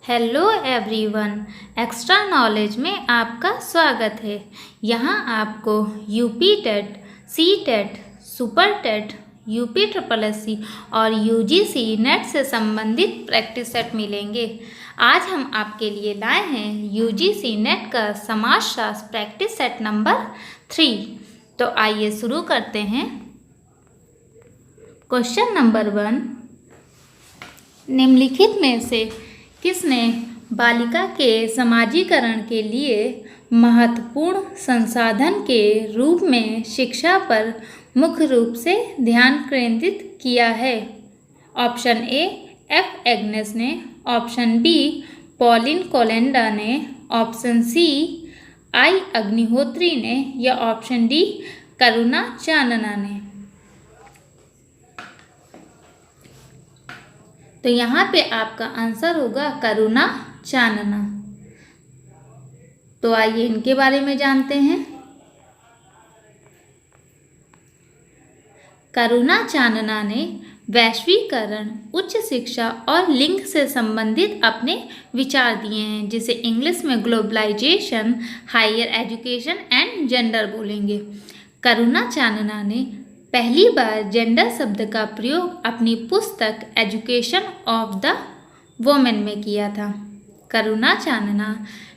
Hello everyone, extra knowledge में आपका स्वागत है। यहाँ आपको UP TET, C TET, super TET, UP triple SC और यूजीसी नेट से संबंधित प्रैक्टिस सेट मिलेंगे। आज हम आपके लिए लाए हैं यूजीसी नेट का समाजशास्त्र प्रैक्टिस सेट नंबर 3। तो आइए शुरू करते हैं। क्वेश्चन नंबर 1, निम्नलिखित में से किसने बालिका के समाजीकरण के लिए महत्वपूर्ण संसाधन के रूप में शिक्षा पर मुख्य रूप से ध्यान केंद्रित किया है? ऑप्शन ए एफ एग्नेस ने, ऑप्शन बी पॉलिन कोलेंडा ने, ऑप्शन सी आई अग्निहोत्री ने या ऑप्शन डी करुणा चानना ने। तो यहाँ पे आपका आंसर होगा करुणा चानना। तो आइए इनके बारे में जानते हैं। करुणा चानना ने वैश्वीकरण, उच्च शिक्षा और लिंग से संबंधित अपने विचार दिए हैं, जिसे इंग्लिश में globalisation, higher education and gender बोलेंगे। करुणा चानना ने पहली बार जेंडर शब्द का प्रयोग अपनी पुस्तक एजुकेशन ऑफ द वोमेन में किया था। करुणा चानना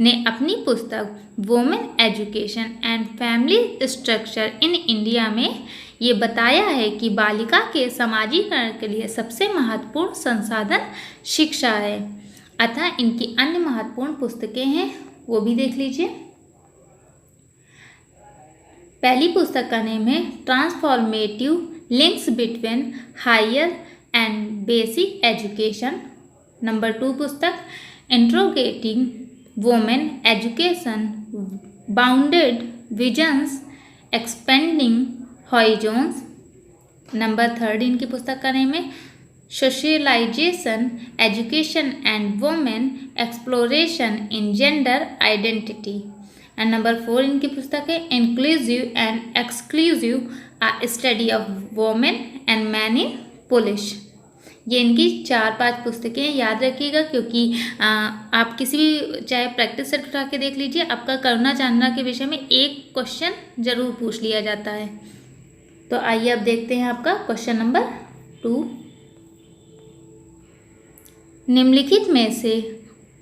ने अपनी पुस्तक women education and family structure in India में ये बताया है कि बालिका के समाजीकरण के लिए सबसे महत्वपूर्ण संसाधन शिक्षा है। अतः इनकी अन्य महत्वपूर्ण पुस्तकें हैं, वो भी देख लीजिए। पहली पुस्तक का नेम है transformative links between higher and basic education. Number 2 पुस्तक interrogating women education, bounded visions, expanding horizons. Number 3 इनकी पुस्तक का नेम है socialisation, education and women exploration in gender identity. And number 4 इनकी पुस्तक है inclusive and exclusive study of women and man in police. ये इनकी 4-5 पुस्तकें याद रखिएगा, क्योंकि आप किसी भी चाहे प्रैक्टिस सेट उठा के देख लीजिए, आपका करुणा चानना के विषय में एक क्वेश्चन जरूर पूछ लिया जाता है। तो आइए अब देखते हैं आपका क्वेश्चन नंबर 2। निम्नलिखित में से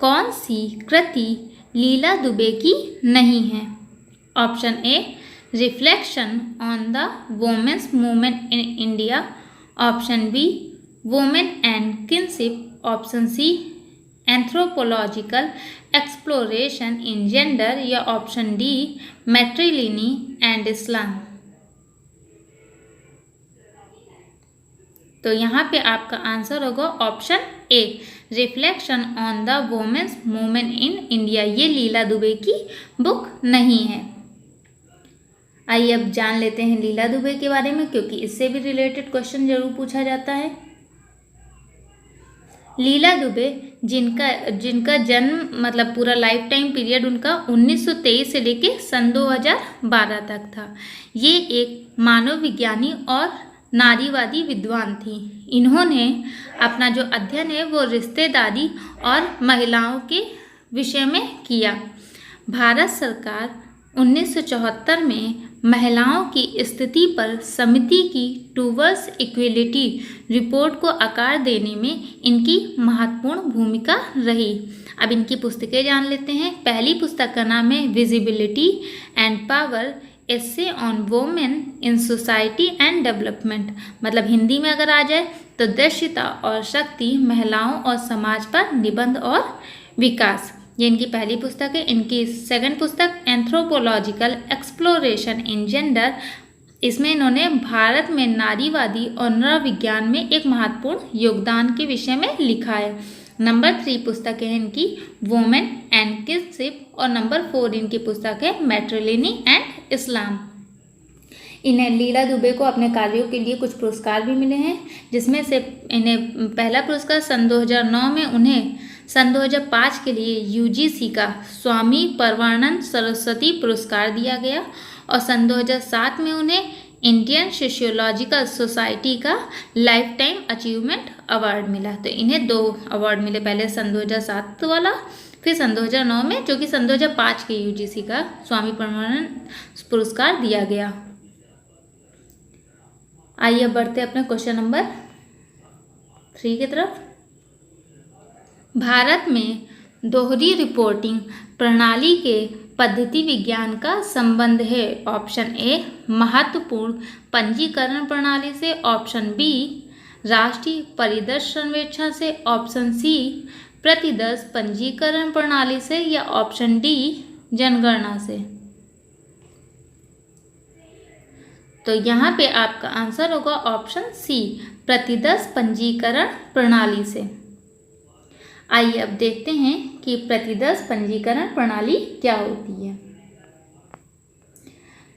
कौन सी कृति लीला दुबे की नहीं है? Option A reflection on the women's movement in India, option B women and kinship, option C anthropological exploration in gender या option D matriliny and Islam. तो यहाँ पे आपका आंसर होगा option A reflection on the women's movement in India. ये लीला दुबे की book नहीं है। आइए अब जान लेते हैं लीला दुबे के बारे में, क्योंकि इससे भी रिलेटेड क्वेश्चन जरूर पूछा जाता है। लीला दुबे जिनका जन्म मतलब पूरा लाइफ टाइम पीरियड उनका 1923 से लेके सन 2012 तक था। ये एक मानव विज्ञानी और नारीवादी विद्वान थी। इन्होंने अपना जो अध्ययन है वो रिश्तेदारी और महिलाओं के विषय में किया। भारत सरकार 1974 में महिलाओं की स्थिति पर समिति की टूवर्ड्स इक्वलिटी रिपोर्ट को आकार देने में इनकी महत्वपूर्ण भूमिका रही। अब इनकी पुस्तकें जान लेते हैं। पहली पुस्तक का नाम है visibility and power, essay on women in society and development. मतलब हिंदी में अगर आ जाए तो दृश्यता और शक्ति, महिलाओं और समाज पर निबंध और विकास। ये इनकी पहली पुस्तक है। इनकी सेकंड पुस्तक एंथ्रोपोलॉजिकल एक्सप्लोरेशन इन जेंडर, इसमें इन्होंने भारत में नारीवादी और नरविज्ञान में एक महत्वपूर्ण योगदान के विषय में लिखा है। नंबर 3 पुस्तक है इनकी वोमेन एंड किनशिप और नंबर 4 इनकी पुस्तक है मैट्रिलिनी एंड इस्लाम। इन्हें लीला दुबे को अपने कार्यों के लिए कुछ पुरस्कार भी मिले हैं, जिसमें से इन्हें पहला पुरस्कार सन 2009 में उन्हें सन 2005 के लिए यूजीसी का स्वामी परमानंद सरस्वती पुरस्कार दिया गया और सन 2007 में उन्हें इंडियन सोशियोलॉजिकल सोसाइटी का लाइफ टाइम अचीवमेंट अवार्ड मिला। तो इन्हें 2 अवार्ड मिले, पहले सन 2007 वाला, फिर सन 2009 में, जो कि सन 2005 के यूजीसी का स्वामी परमानंद पुरस्कार दिया गया। आइए बढ़ते अपने क्वेश्चन नंबर 3 की तरफ। भारत में दोहरी रिपोर्टिंग प्रणाली के पद्धति विज्ञान का संबंध है। ऑप्शन ए महत्वपूर्ण पंजीकरण प्रणाली से, ऑप्शन बी राष्ट्रीय परिदृश्य सर्वेक्षण से, ऑप्शन सी प्रतिदर्श पंजीकरण प्रणाली से, या ऑप्शन डी जनगणना से। तो यहाँ पे आपका आंसर होगा ऑप्शन सी प्रतिदर्श पंजीकरण प्रणाली से। आइए अब देखते हैं कि प्रतिदर्श पंजीकरण प्रणाली क्या होती है।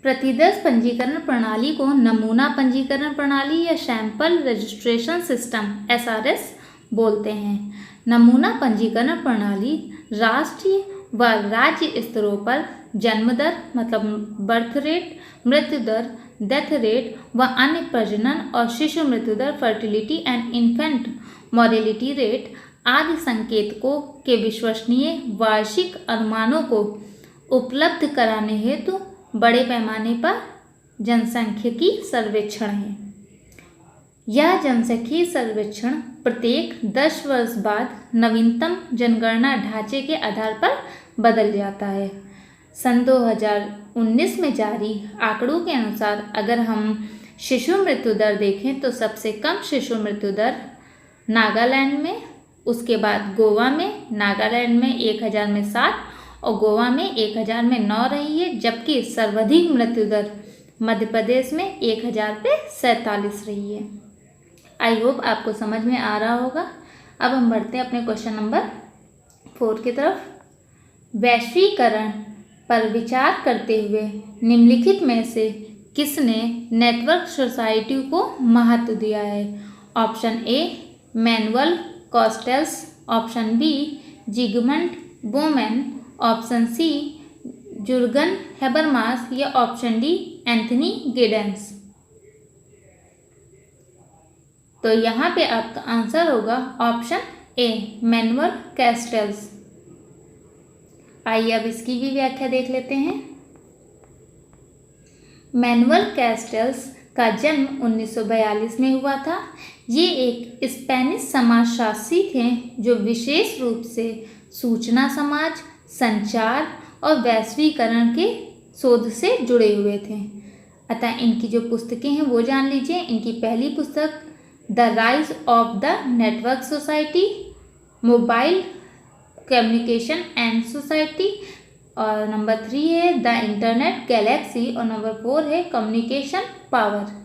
प्रतिदर्श पंजीकरण प्रणाली को नमूना पंजीकरण प्रणाली या सैंपल रजिस्ट्रेशन सिस्टम SRS बोलते हैं। नमूना पंजीकरण प्रणाली राष्ट्रीय व राज्य स्तरों पर जन्म दर मतलब बर्थ रेट, मृत्यु दर डेथ रेट व अन्य प्रजनन और शिशु मृत्यु दर fertility and infant mortality rate आदि संकेतकों के विश्वसनीय वार्षिक अनुमानों को उपलब्ध कराने हेतु बड़े पैमाने पर जनसांख्यिकी सर्वेक्षण है। यह जनसांख्यिकी सर्वेक्षण प्रत्येक 10 वर्ष बाद नवीनतम जनगणना ढांचे के आधार पर बदल जाता है। सन 2019 में जारी आंकड़ों के अनुसार अगर हम शिशु मृत्यु दर देखें तो सबसे कम शिशु मृत्यु दर नागालैंड में, उसके बाद गोवा में, नागालैंड में 1000 में 7 और गोवा में 1000 में 9 रही है, जबकि सर्वाधिक मृत्यु दर मध्य प्रदेश में 1000 पे 47 रही है। आई होप आपको समझ में आ रहा होगा। अब हम बढ़ते हैं अपने क्वेश्चन नंबर 4 की तरफ। वैश्वीकरण पर विचार करते हुए निम्नलिखित में से किसने नेटवर्क सोसाइटी को महत्व दिया है? Option A Manuel Castells, option B Zygmunt Bauman, option C Jürgen Habermas, या ऑप्शन डी एंथनी गिडेंस। तो यहाँ पे आपका आंसर होगा ऑप्शन ए मैनुअल कैस्टेल्स। आइए अब इसकी भी व्याख्या देख लेते हैं। मैनुअल कैस्टेल्स का जन्म 1942 में हुआ था। ये एक स्पेनिश समाजशास्त्री थे जो विशेष रूप से सूचना समाज, संचार और वैश्वीकरण के शोध से जुड़े हुए थे। अतः इनकी जो पुस्तकें हैं वो जान लीजिए। इनकी पहली पुस्तक the rise of the network society, mobile communication and society, और नंबर 3 है द इंटरनेट गैलेक्सी, और नंबर 4 है कम्युनिकेशन पावर।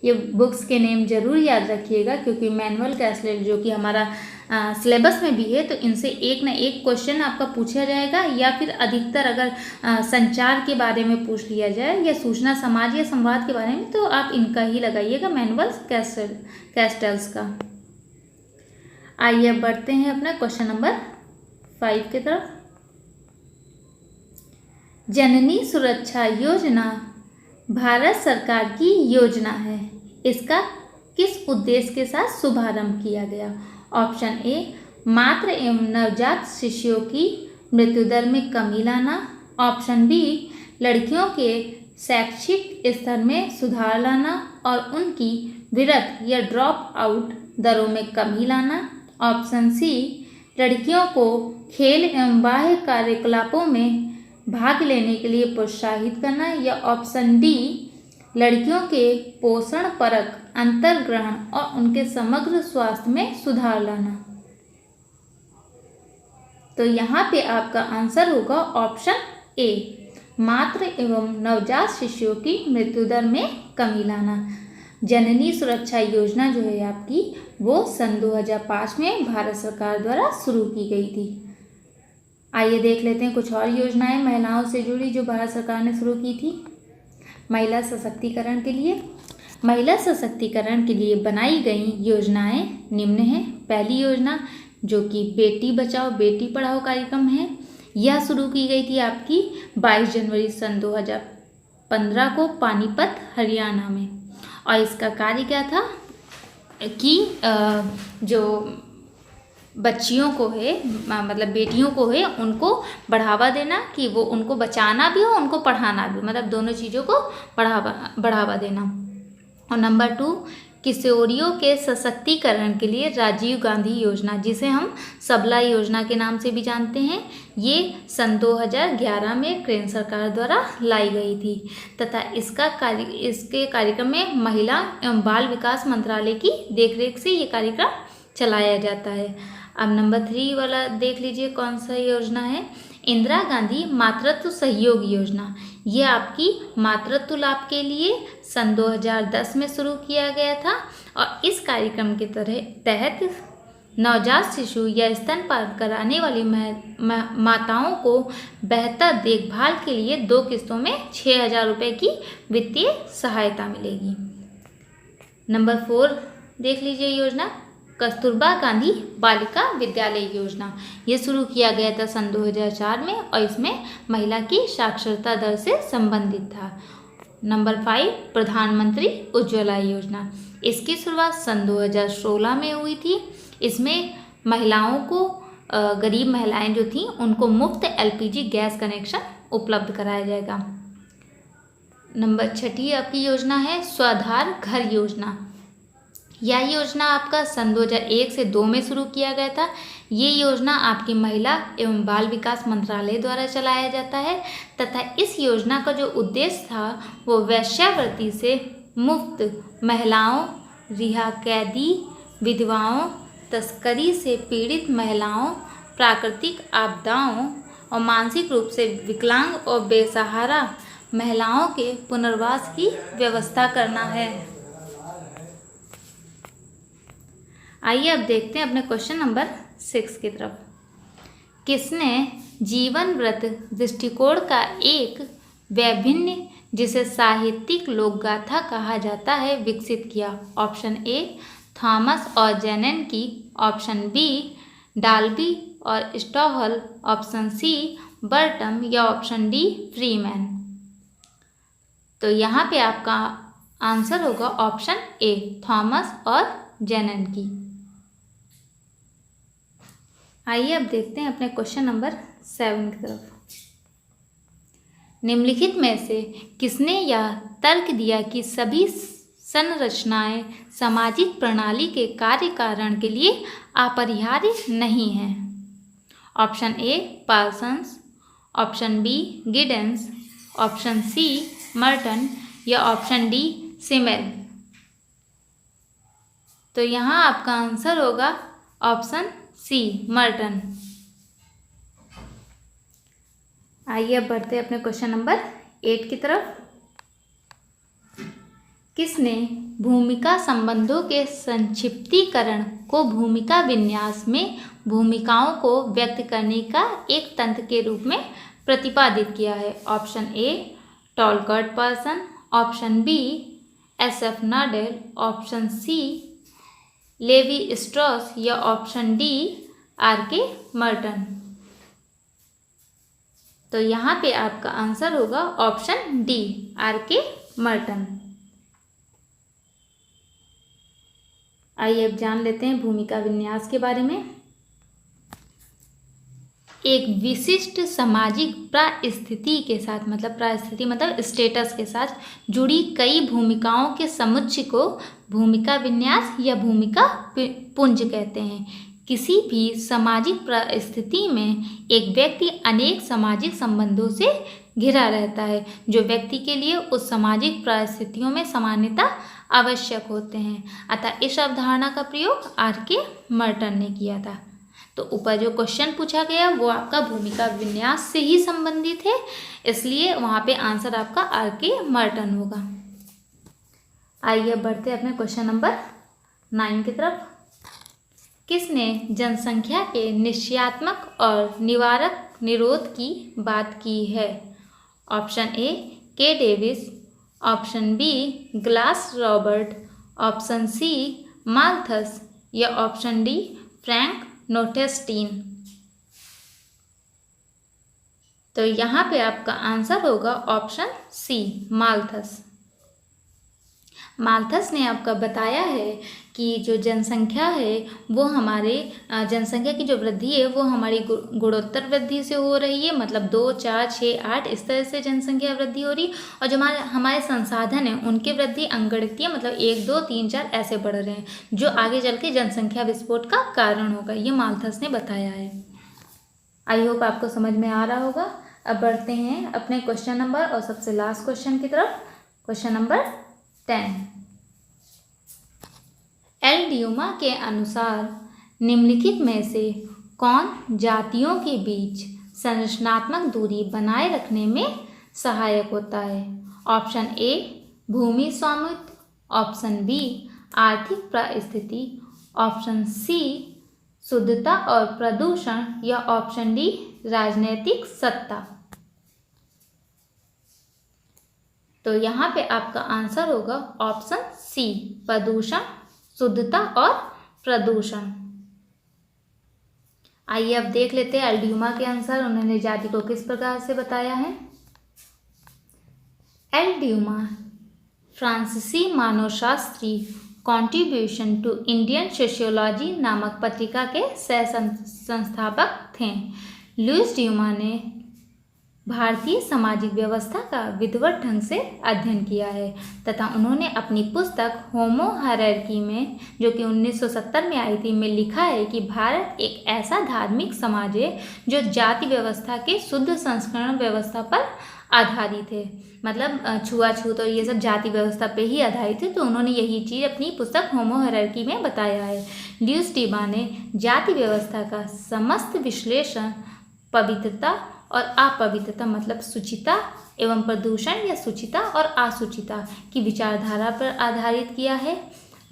ये बुक्स के नेम जरूर याद रखिएगा क्योंकि मैनुअल कैस्टेल जो कि हमारा सिलेबस में भी है, तो इनसे एक ना एक क्वेश्चन आपका पूछा जाएगा, या फिर अधिकतर अगर संचार के बारे में पूछ लिया जाए या सूचना समाज या संवाद के बारे में, तो आप इनका ही लगाइएगा मैनुअल कैस्टेल्स का। आइए अब बढ़ते हैं अपना क्वेश्चन नंबर 5 की तरफ। जननी सुरक्षा योजना भारत सरकार की योजना है। इसका किस उद्देश्य के साथ शुभारंभ किया गया? ऑप्शन ए मातृ एवं नवजात शिशुओं की मृत्यु दर में कमी लाना, ऑप्शन बी लड़कियों के शैक्षिक स्तर में सुधार लाना और उनकी विरत या ड्रॉप आउट दरों में कमी लाना, ऑप्शन सी लड़कियों को खेल एवं बाह्य कार्यकलापों में भाग लेने के लिए प्रोत्साहित करना, या ऑप्शन डी लड़कियों के पोषण परक अंतर्ग्रहण और उनके समग्र स्वास्थ्य में सुधार लाना। तो यहाँ पे आपका आंसर होगा ऑप्शन ए मातृ एवं नवजात शिशुओं की मृत्यु दर में कमी लाना। जननी सुरक्षा योजना जो है आपकी वो सन 2005 में भारत सरकार द्वारा शुरू की गई थी। आइए देख लेते हैं कुछ और योजनाएं महिलाओं से जुड़ी जो भारत सरकार ने शुरू की थी। महिला सशक्तिकरण के लिए बनाई गई योजनाएं निम्न हैं। पहली योजना जो कि बेटी बचाओ बेटी पढ़ाओ कार्यक्रम है, यह शुरू की गई थी आपकी 22 जनवरी सन 15 को पानीपत हरियाणा में। और इसका कार्य क्या था कि जो बच्चियों को है मतलब बेटियों को है उनको बढ़ावा देना, कि वो उनको बचाना भी हो उनको पढ़ाना भी, मतलब दोनों चीज़ों को बढ़ावा देना। और नंबर 2, किशोरियों के सशक्तिकरण के लिए राजीव गांधी योजना, जिसे हम सबला योजना के नाम से भी जानते हैं, ये सन 2011 में केंद्र सरकार द्वारा लाई गई थी तथा इसके कार्यक्रम में महिला एवं बाल विकास मंत्रालय की देखरेख से ये कार्यक्रम चलाया जाता है। अब नंबर 3 वाला देख लीजिए कौन सा योजना है, इंदिरा गांधी मातृत्व सहयोग योजना। ये आपकी मातृत्व लाभ के लिए सन 2010 में शुरू किया गया था और इस कार्यक्रम के तहत नवजात शिशु या स्तनपान कराने वाली माताओं को बेहतर देखभाल के लिए 2 किस्तों में 6,000 रुपये की वित्तीय सहायता मिलेगी। नंबर 4 देख लीजिए योजना, कस्तूरबा गांधी बालिका विद्यालय योजना। ये शुरू किया गया था सन 2004 में और इसमें महिला की साक्षरता दर से संबंधित था। नंबर 5 प्रधानमंत्री उज्ज्वला योजना। इसकी शुरुआत सन 2016 में हुई थी। इसमें महिलाओं को गरीब महिलाएं जो थीं उनको मुफ्त LPG गैस कनेक्शन उपलब्ध कराया जाएगा। नंबर 6 आपकी योजना है स्वाधार घर योजना। यह योजना आपका सन 2001 से 2 में शुरू किया गया था। ये योजना आपकी महिला एवं बाल विकास मंत्रालय द्वारा चलाया जाता है तथा इस योजना का जो उद्देश्य था वो वेश्यावृत्ति से मुक्त महिलाओं, रिहा कैदी, विधवाओं, तस्करी से पीड़ित महिलाओं, प्राकृतिक आपदाओं और मानसिक रूप से विकलांग और बेसहारा महिलाओं के पुनर्वास की व्यवस्था करना है। आइए अब देखते हैं अपने क्वेश्चन नंबर 6 की तरफ। किसने जीवन व्रत दृष्टिकोण का एक वैभिन्न, जिसे साहित्यिक लोकगाथा कहा जाता है, विकसित किया? ऑप्शन ए थॉमस और जेनेन की, ऑप्शन बी डाल्बी और स्टॉहल, ऑप्शन सी बर्टम या ऑप्शन डी फ्रीमैन। तो यहाँ पे आपका आंसर होगा ऑप्शन ए थॉमस और जेनेन की। आइए अब देखते हैं अपने क्वेश्चन नंबर 7 की तरफ। निम्नलिखित में से किसने यह तर्क दिया कि सभी संरचनाएं सामाजिक प्रणाली के कार्य कारण के लिए अपरिहार्य नहीं हैं? Option A Parsons, option B Giddens, option C Merton या ऑप्शन डी सिमेल। तो यहाँ आपका आंसर होगा ऑप्शन सी मर्टन। आइए अब बढ़ते हैं अपने क्वेश्चन नंबर 8 की तरफ। किसने भूमिका संबंधों के संक्षिप्तीकरण को भूमिका विन्यास में भूमिकाओं को व्यक्त करने का एक तंत्र के रूप में प्रतिपादित किया है? Option A Talcott Parsons, option B SF Nadel, option C Levi Strauss या ऑप्शन डी RK मर्टन। तो यहाँ पे आपका आंसर होगा ऑप्शन डी RK मर्टन। आइए अब जान लेते हैं भूमिका विन्यास के बारे में। एक विशिष्ट सामाजिक परिस्थिति के साथ, मतलब परिस्थिति मतलब स्टेटस के साथ जुड़ी कई भूमिकाओं के समुच्चय को भूमिका विन्यास या भूमिका पुंज कहते हैं। किसी भी सामाजिक परिस्थिति में एक व्यक्ति अनेक सामाजिक संबंधों से घिरा रहता है, जो व्यक्ति के लिए उस सामाजिक परिस्थितियों में सामान्यता आवश्यक होते हैं। अतः इस अवधारणा का प्रयोग RK मर्टन ने किया था। तो ऊपर जो क्वेश्चन पूछा गया वो आपका भूमिका विन्यास से ही संबंधित है, इसलिए वहाँ पे आंसर आपका RK मर्टन होगा। आइए बढ़ते हैं अपने क्वेश्चन नंबर 9 की तरफ। किसने जनसंख्या के निश्चयात्मक और निवारक निरोध की बात की है? Option A K Davis, option B Glass Robert, option C Malthus या ऑप्शन डी फ्रैंक नोटेस्टीन। तो यहाँ पे आपका आंसर होगा ऑप्शन सी, माल्थस। माल्थस ने आपका बताया है कि जो जनसंख्या है वो हमारे जनसंख्या की जो वृद्धि है वो हमारी गुणोत्तर वृद्धि से हो रही है, मतलब 2, 4, 6, 8 इस तरह से जनसंख्या वृद्धि हो रही है। और जो हमारे संसाधन हैं उनकी वृद्धि अंगगणितीय, मतलब 1, 2, 3, 4 ऐसे बढ़ रहे हैं, जो आगे चल के जनसंख्या विस्फोट का कारण होगा। ये माल्थस ने बताया है। आई होप आपको समझ में आ रहा होगा। अब बढ़ते हैं अपने क्वेश्चन नंबर और सबसे लास्ट क्वेश्चन की तरफ। Question number 10। एल ड्यूमा के अनुसार निम्नलिखित में से कौन जातियों के बीच संरचनात्मक दूरी बनाए रखने में सहायक होता है? ऑप्शन ए भूमि स्वामित्व, ऑप्शन बी आर्थिक परिस्थिति, ऑप्शन सी शुद्धता और प्रदूषण, या ऑप्शन डी राजनीतिक सत्ता। तो यहाँ पे आपका आंसर होगा ऑप्शन सी, प्रदूषण, शुद्धता और प्रदूषण। आइए अब देख लेते हैं एल ड्यूमा के अनुसार उन्होंने जाति को किस प्रकार से बताया है। एल ड्यूमा फ्रांसीसी मानवशास्त्री कॉन्ट्रीब्यूशन टू इंडियन सोशियोलॉजी नामक पत्रिका के सह संस्थापक थे। लुइस ड्यूमा ने भारतीय सामाजिक व्यवस्था का विधिवत ढंग से अध्ययन किया है तथा उन्होंने अपनी पुस्तक होमो हायरार्की में, जो कि 1970 में आई थी, में लिखा है कि भारत एक ऐसा धार्मिक समाज है जो जाति व्यवस्था के शुद्ध संस्करण व्यवस्था पर आधारित है। मतलब छुआछूत और ये सब जाति व्यवस्था पे ही आधारित है। तो उन्होंने यही चीज़ अपनी पुस्तक होमो हायरार्की में बताया है। लुइस ड्यूमा ने जाति व्यवस्था का समस्त विश्लेषण पवित्रता और अपवित्रता, मतलब सुचिता एवं प्रदूषण, या सुचिता और असुचिता की विचारधारा पर आधारित किया है।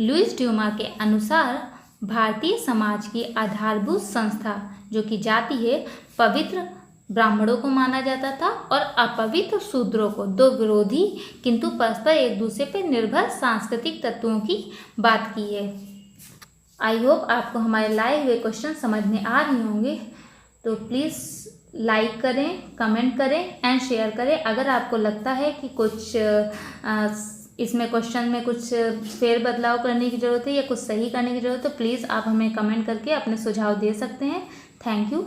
लुइस ड्यूमा के अनुसार भारतीय समाज की आधारभूत संस्था जो कि जाति है, पवित्र ब्राह्मणों को माना जाता था और अपवित्र शूद्रों को, दो विरोधी किंतु परस्पर एक दूसरे पर निर्भर सांस्कृतिक तत्वों की बात की है। आई होप आपको हमारे लाए हुए क्वेश्चन समझ में आ रहे होंगे। तो प्लीज़ लाइक करें, कमेंट करें एंड शेयर करें। अगर आपको लगता है कि कुछ इसमें क्वेश्चन में कुछ फेर बदलाव करने की ज़रूरत है या कुछ सही करने की ज़रूरत है, तो प्लीज़ आप हमें कमेंट करके अपने सुझाव दे सकते हैं। Thank you.